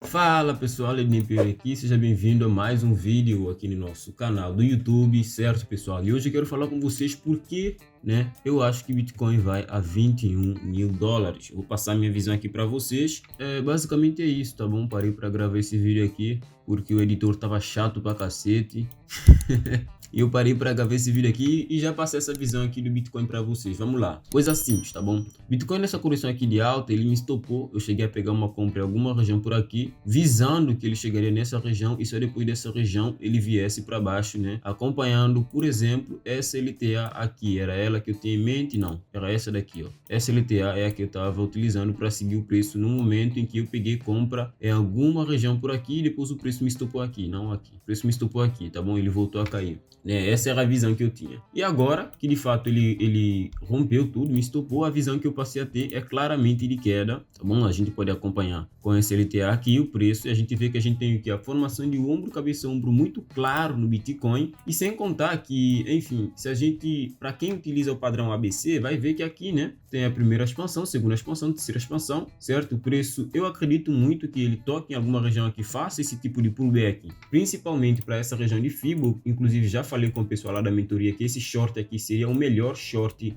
Fala pessoal, Ednei aqui, seja bem-vindo a mais um vídeo aqui no nosso canal do YouTube, certo pessoal? E hoje eu quero falar com vocês porque, eu acho que Bitcoin vai a 21 mil dólares. Vou passar minha visão aqui para vocês. Basicamente é isso, tá bom? Parei para gravar esse vídeo aqui porque o editor tava chato pra cacete. E eu parei para gravar esse vídeo aqui e já passei essa visão aqui do Bitcoin para vocês. Vamos lá. Coisa simples, tá bom? Bitcoin nessa correção aqui de alta, ele me estopou. Eu cheguei a pegar uma compra em alguma região por aqui, visando que ele chegaria nessa região e só depois dessa região ele viesse para baixo, né? Acompanhando, por exemplo, essa LTA aqui. Era ela que eu tinha em mente? Não. Era essa daqui, ó. Essa LTA é a que eu estava utilizando para seguir o preço no momento em que eu peguei compra em alguma região por aqui e depois o preço me estopou aqui, não aqui. O preço me estopou aqui, tá bom? Ele voltou a cair. Essa era a visão que eu tinha. E agora, que de fato ele rompeu tudo, me estopou, a visão que eu passei a ter é claramente de queda, tá bom? A gente pode acompanhar com esse LTA aqui o preço e a gente vê que a gente tem aqui a formação de ombro, cabeça, ombro muito claro no Bitcoin. E sem contar que, enfim, se a gente, para quem utiliza o padrão ABC, vai ver que aqui, né, tem a primeira expansão, segunda expansão, terceira expansão, certo? O preço, eu acredito muito que ele toque em alguma região aqui, faça esse tipo de pullback, principalmente para essa região de Fibo. Inclusive já falei com o pessoal lá da mentoria que esse short aqui seria o melhor short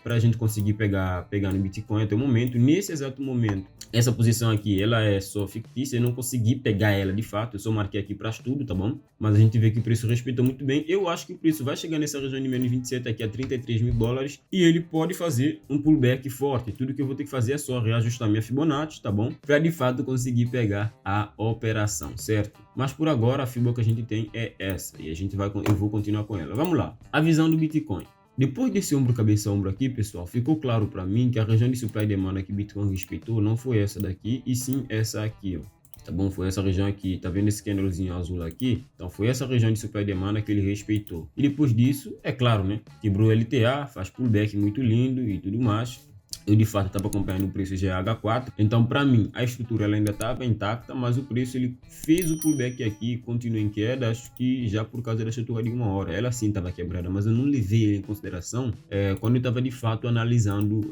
para a gente conseguir pegar no Bitcoin até o momento. Nesse exato momento, essa posição aqui, ela é só fictícia, eu não consegui pegar ela de fato, eu só marquei aqui para estudo, tá bom? Mas a gente vê que o preço respeitou muito bem. Eu acho que o preço vai chegar nessa região de menos 27 aqui a 33 mil dólares e ele pode fazer um pullback forte. Tudo que eu vou ter que fazer é só reajustar minha Fibonacci, tá bom? Para de fato conseguir pegar a operação, certo? Mas por agora a Fibonacci que a gente tem é essa e eu vou continuar com ela. Vamos lá. A visão do Bitcoin. Depois desse ombro, cabeça, ombro aqui, pessoal, ficou claro para mim que a região de supply e demanda que Bitcoin respeitou não foi essa daqui, e sim essa aqui, ó. Tá bom? Foi essa região aqui, tá vendo esse candlezinho azul aqui? Então foi essa região de supply e demanda que ele respeitou. E depois disso, é claro, né? Quebrou o LTA, faz pullback muito lindo e tudo mais. Eu de fato estava acompanhando o preço GH4, então para mim a estrutura ela ainda estava intacta, mas o preço ele fez o pullback aqui, continua em queda, acho que já por causa da estrutura de uma hora. Ela sim estava quebrada, mas eu não levei ele em consideração quando eu estava de fato analisando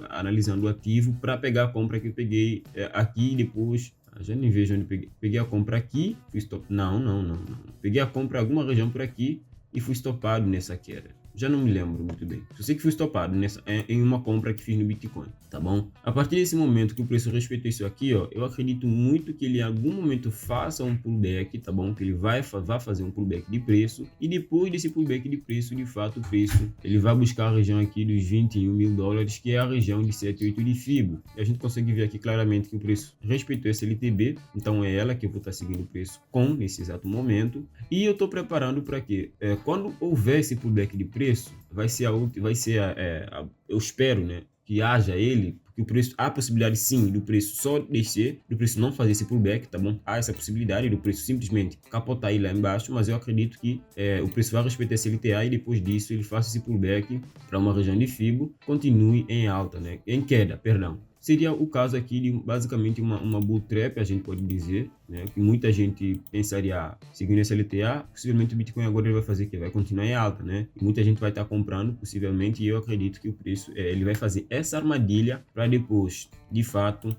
o ativo para pegar a compra que eu peguei aqui e depois. Já nem vejo onde peguei a compra aqui, fui stop. Não. Peguei a compra em alguma região por aqui e fui estopado nessa queda. Já não me lembro muito bem. Eu sei que fui estopado em uma compra que fiz no Bitcoin, tá bom? A partir desse momento que o preço respeitou isso aqui, ó, eu acredito muito que ele em algum momento faça um pullback, tá bom? Que ele vai fazer um pullback de preço e depois desse pullback de preço, de fato, o preço ele vai buscar a região aqui dos 21 mil dólares, que é a região de 7,8 de Fibo. E a gente consegue ver aqui claramente que o preço respeitou essa LTB, então é ela que eu vou estar seguindo o preço nesse exato momento. E eu estou preparando para quê? Quando houver esse pullback de preço, eu espero, né, que haja ele, porque o preço, há a possibilidade sim do preço só descer, do preço não fazer esse pullback, tá bom? Há essa possibilidade do preço simplesmente capotar aí lá embaixo, mas eu acredito que o preço vai respeitar esse LTA e depois disso ele faça esse pullback para uma região de Fibo, continue em alta, né? Em queda, perdão. Seria o caso aqui de basicamente uma bull trap, a gente pode dizer, né? Que muita gente pensaria, seguindo esse LTA, possivelmente o Bitcoin agora ele vai fazer o quê? Vai continuar em alta, né? E muita gente vai estar comprando, possivelmente, e eu acredito que o preço, ele vai fazer essa armadilha para depois, de fato,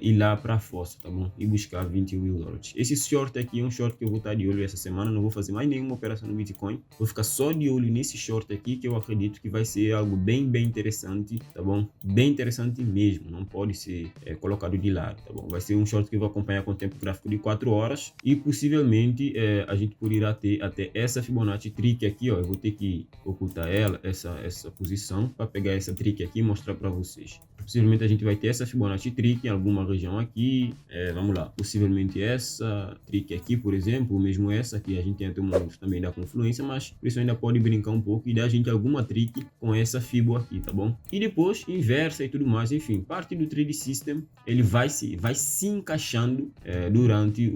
ir lá para a fossa, tá bom? E buscar 21 mil dólares. Esse short aqui é um short que eu vou estar de olho essa semana, não vou fazer mais nenhuma operação no Bitcoin, vou ficar só de olho nesse short aqui, que eu acredito que vai ser algo bem interessante, tá bom? Bem interessante mesmo, não pode ser colocado de lado, tá bom? Vai ser um short que eu vou acompanhar com o tempo gráfico de 4 horas e possivelmente a gente poderá ter até essa Fibonacci trick aqui, ó. Eu vou ter que ocultar essa posição para pegar essa trick aqui e mostrar para vocês. Possivelmente a gente vai ter essa Fibonacci trick em alguma região aqui, vamos lá, possivelmente essa trick aqui, por exemplo, ou mesmo essa aqui, a gente tem até um momento também da confluência, mas por isso ainda pode brincar um pouco e dar a gente alguma trick com essa Fibo aqui, tá bom? E depois inversa e tudo mais, enfim, parte do trade system, ele vai se encaixando durante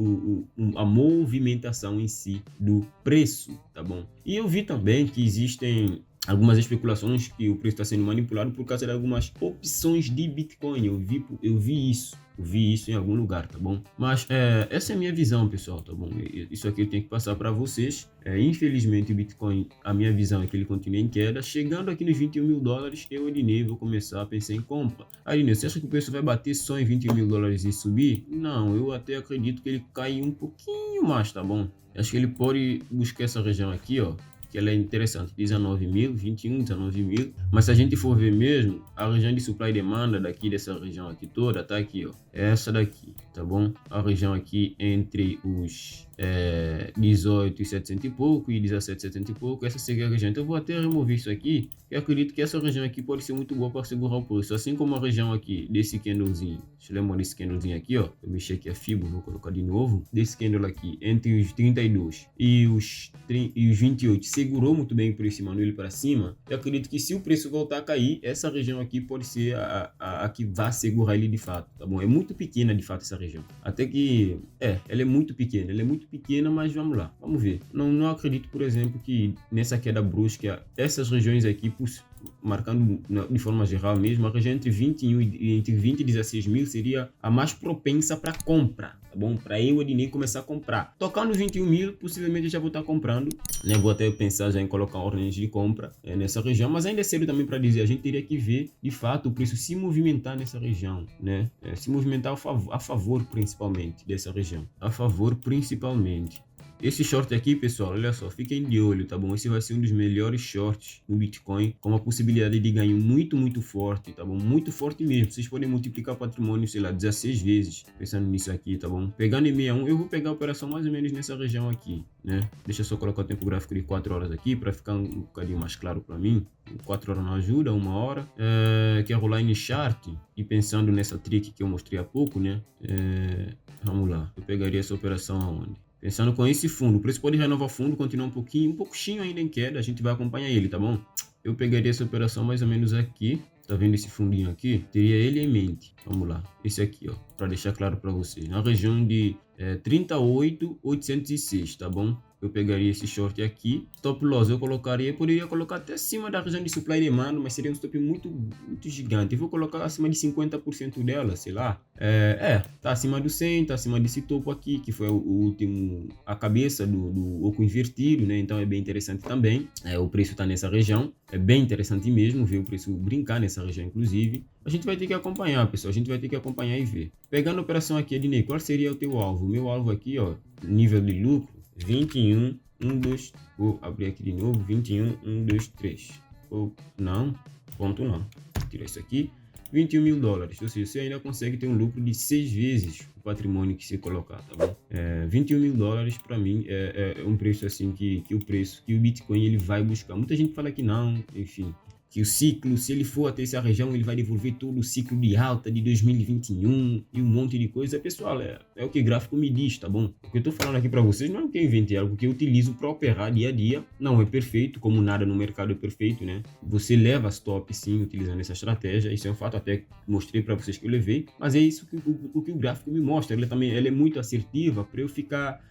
a movimentação em si do preço, tá bom? E eu vi também que existem algumas especulações que o preço está sendo manipulado por causa de algumas opções de Bitcoin. Eu vi isso. Eu vi isso em algum lugar, tá bom? Mas essa é a minha visão, pessoal, tá bom? Isso aqui eu tenho que passar para vocês. Infelizmente, o Bitcoin, a minha visão é que ele continua em queda. Chegando aqui nos 21 mil dólares, eu, Ednei, vou começar a pensar em compra. Ednei, você acha que o preço vai bater só em 21 mil dólares e subir? Não, eu até acredito que ele cai um pouquinho mais, tá bom? Acho que ele pode buscar essa região aqui, ó, que ela é interessante, 19 mil, 21, 19 mil, mas se a gente for ver mesmo, a região de supply e demanda daqui dessa região aqui toda, tá aqui, ó, é essa daqui, tá bom? A região aqui entre os 18,700 e pouco e 17,700 e pouco, essa seria a região. Então eu vou até remover isso aqui, que eu acredito que essa região aqui pode ser muito boa para segurar o preço, assim como a região aqui desse candlezinho. Deixa eu lembrar desse candlezinho aqui, ó, eu mexi aqui a FIBO, vou colocar de novo, desse candle aqui, entre os 32 e os 28, segurou muito bem o preço e mandou ele para cima. Eu acredito que se o preço voltar a cair, essa região aqui pode ser a que vai segurar ele de fato, tá bom? É muito pequena de fato essa região, até que ela é muito pequena, mas vamos lá, vamos ver. Não acredito, por exemplo, que nessa queda brusca, essas regiões aqui, marcando de forma geral mesmo, a região entre 21 e entre 20 e 16 mil seria a mais propensa para compra, tá bom? Para eu, Ednei, começar a comprar. Tocando 21 mil, possivelmente eu já vou estar comprando, né? Vou até pensar já em colocar ordens de compra nessa região, mas ainda é cedo também para dizer. A gente teria que ver, de fato, o preço se movimentar nessa região, né? Se movimentar a favor principalmente dessa região, a favor principalmente. Esse short aqui, pessoal, olha só, fiquem de olho, tá bom? Esse vai ser um dos melhores shorts no Bitcoin, com uma possibilidade de ganho muito, muito forte, tá bom? Muito forte mesmo. Vocês podem multiplicar o patrimônio, sei lá, 16 vezes, pensando nisso aqui, tá bom? Pegando em 61, eu vou pegar a operação mais ou menos nessa região aqui, né? Deixa eu só colocar o tempo gráfico de 4 horas aqui, para ficar um bocadinho mais claro para mim. 4 horas não ajuda, 1 hora. Que é rolar em chart, e pensando nessa trick que eu mostrei há pouco, né? Vamos lá, eu pegaria essa operação aonde? Pensando com esse fundo, o preço pode renovar o fundo, continuar um pouquinho ainda em queda, a gente vai acompanhar ele, tá bom? Eu pegaria essa operação mais ou menos aqui, tá vendo esse fundinho aqui? Teria ele em mente, vamos lá, esse aqui, ó, para deixar claro para vocês, na região de 38.806, tá bom? Eu pegaria esse short aqui, stop loss eu poderia colocar até acima da região de supply e demanda, mas seria um stop muito gigante. Eu vou colocar acima de 50% dela, sei lá. Tá acima do 100, tá acima desse topo aqui, que foi o último, a cabeça do oco invertido, né? Então é bem interessante também. O preço tá nessa região, é bem interessante mesmo ver o preço brincar nessa região, inclusive. A gente vai ter que acompanhar, pessoal, a gente vai ter que acompanhar e ver. Pegando a operação aqui, Ednei, qual seria o teu alvo? O meu alvo aqui, ó, nível de lucro, 21, 1, 2, vou abrir aqui de novo, 21, 1, 2, 3. Não, ponto não. Tirar isso aqui, 21 mil dólares. Ou seja, você ainda consegue ter um lucro de 6 vezes o patrimônio que você colocar, tá bom? 21 mil dólares para mim é um preço assim que o Bitcoin ele vai buscar. Muita gente fala que não, enfim. Que o ciclo, se ele for até essa região, ele vai devolver todo o ciclo de alta de 2021 e um monte de coisa. Pessoal, é o que o gráfico me diz, tá bom? O que eu tô falando aqui para vocês não é o que eu inventei, é algo que eu utilizo para operar dia a dia. Não é perfeito, como nada no mercado é perfeito, né? Você leva stop sim, utilizando essa estratégia. Isso é um fato, até mostrei para vocês que eu levei. Mas é isso que o gráfico me mostra. Ela é muito assertiva para eu ficar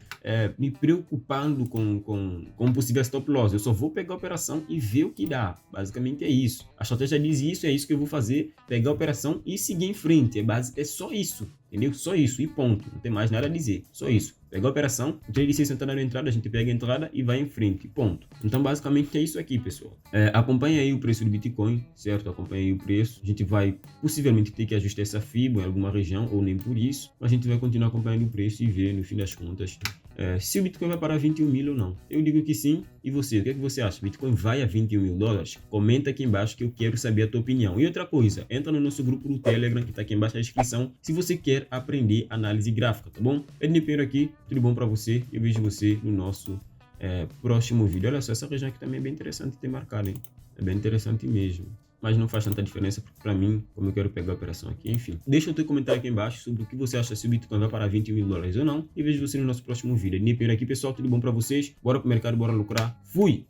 me preocupando com possível stop loss. Eu só vou pegar a operação e ver o que dá. Basicamente é isso. A estratégia diz isso, é isso que eu vou fazer, pegar a operação e seguir em frente. É só isso, entendeu? Só isso e ponto. Não tem mais nada a dizer. Só isso. Pegar a operação, o trade de sentar na entrada, a gente pega a entrada e vai em frente. Ponto. Então, basicamente é isso aqui, pessoal. Acompanha aí o preço do Bitcoin, certo? Acompanha aí o preço. A gente vai possivelmente ter que ajustar essa FIBO em alguma região, ou nem por isso. Mas a gente vai continuar acompanhando o preço e ver, no fim das contas, se o Bitcoin vai para 21 mil ou não. Eu digo que sim. E você? O que é que você acha? Bitcoin vai a 21 mil dólares? Comenta aqui embaixo que eu quero saber a tua opinião. E outra coisa, entra no nosso grupo do Telegram, que está aqui embaixo na descrição, se você quer aprender análise gráfica, tá bom? Ednei Pinheiro aqui, tudo bom para você? Eu vejo você no nosso próximo vídeo. Olha só, essa região aqui também é bem interessante de ter marcado, hein? É bem interessante mesmo. Mas não faz tanta diferença para mim, como eu quero pegar a operação aqui. Enfim, deixa o teu comentário aqui embaixo sobre o que você acha, se o Bitcoin vai para 20 mil dólares ou não. E vejo você no nosso próximo vídeo. Ednei Pinheiro aqui, pessoal. Tudo bom para vocês? Bora pro mercado, bora lucrar. Fui!